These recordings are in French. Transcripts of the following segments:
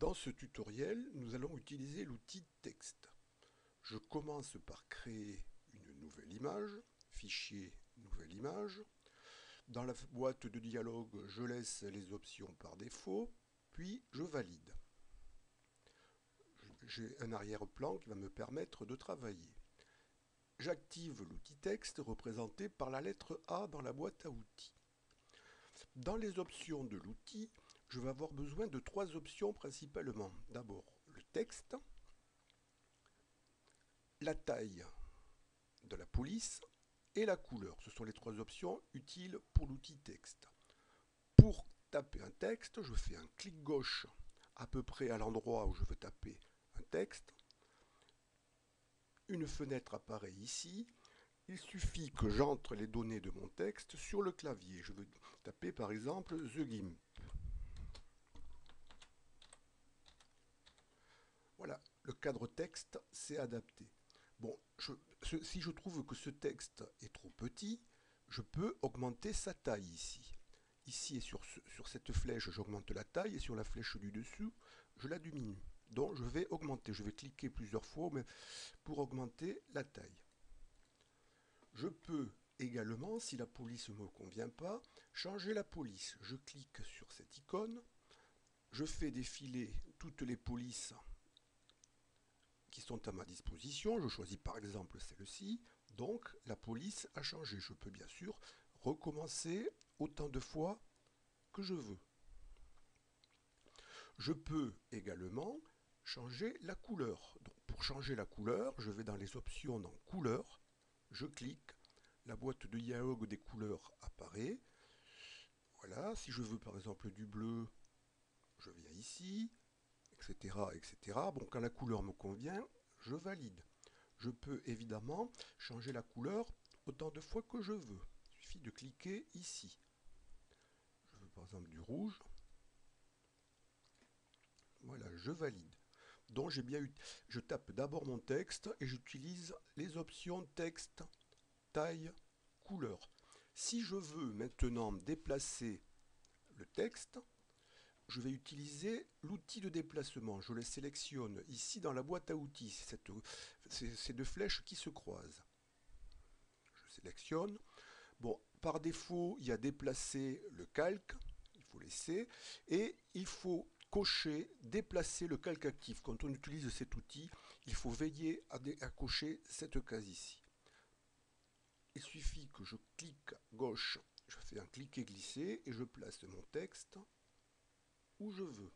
Dans ce tutoriel, nous allons utiliser l'outil texte. Je commence par créer une nouvelle image, fichier, nouvelle image. Dans la boîte de dialogue, je laisse les options par défaut, puis je valide. J'ai un arrière-plan qui va me permettre de travailler. J'active l'outil texte représenté par la lettre A dans la boîte à outils. Dans les options de l'outil, je vais avoir besoin de trois options principalement. D'abord, le texte, la taille de la police et la couleur. Ce sont les trois options utiles pour l'outil texte. Pour taper un texte, je fais un clic gauche à peu près à l'endroit où je veux taper un texte. Une fenêtre apparaît ici. Il suffit que j'entre les données de mon texte sur le clavier. Je veux taper par exemple The Gimp. Voilà, le cadre texte s'est adapté. Bon, si je trouve que ce texte est trop petit, je peux augmenter sa taille ici. Ici et sur cette flèche, j'augmente la taille et sur la flèche du dessous, je la diminue. Donc je vais augmenter, je vais cliquer plusieurs fois pour augmenter la taille. Je peux également, si la police ne me convient pas, changer la police. Je clique sur cette icône, je fais défiler toutes les polices qui sont à ma disposition. Je choisis par exemple celle-ci. Donc la police a changé. Je peux bien sûr recommencer autant de fois que je veux. Je peux également changer la couleur. Donc pour changer la couleur, je vais dans les options dans couleur, je clique, la boîte de dialogue des couleurs apparaît. Voilà, si je veux par exemple du bleu, je viens ici, etc., etc. Bon, quand la couleur me convient, je valide. Je peux évidemment changer la couleur autant de fois que je veux. Il suffit de cliquer ici. Je veux par exemple du rouge. Voilà, je valide. Donc je tape d'abord mon texte et j'utilise les options texte, taille, couleur. Si je veux maintenant déplacer le texte, je vais utiliser l'outil de déplacement. Je le sélectionne ici dans la boîte à outils. Ces deux flèches qui se croisent. Je sélectionne. Bon, par défaut, il y a déplacer le calque. Il faut laisser. Et il faut cocher, déplacer le calque actif. Quand on utilise cet outil, il faut veiller à cocher cette case ici. Il suffit que je clique gauche, je fais un cliquer glisser et je place mon texte où je veux.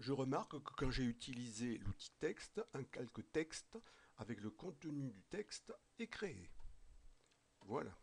Je remarque que quand j'ai utilisé l'outil texte, un calque texte avec le contenu du texte est créé. Voilà.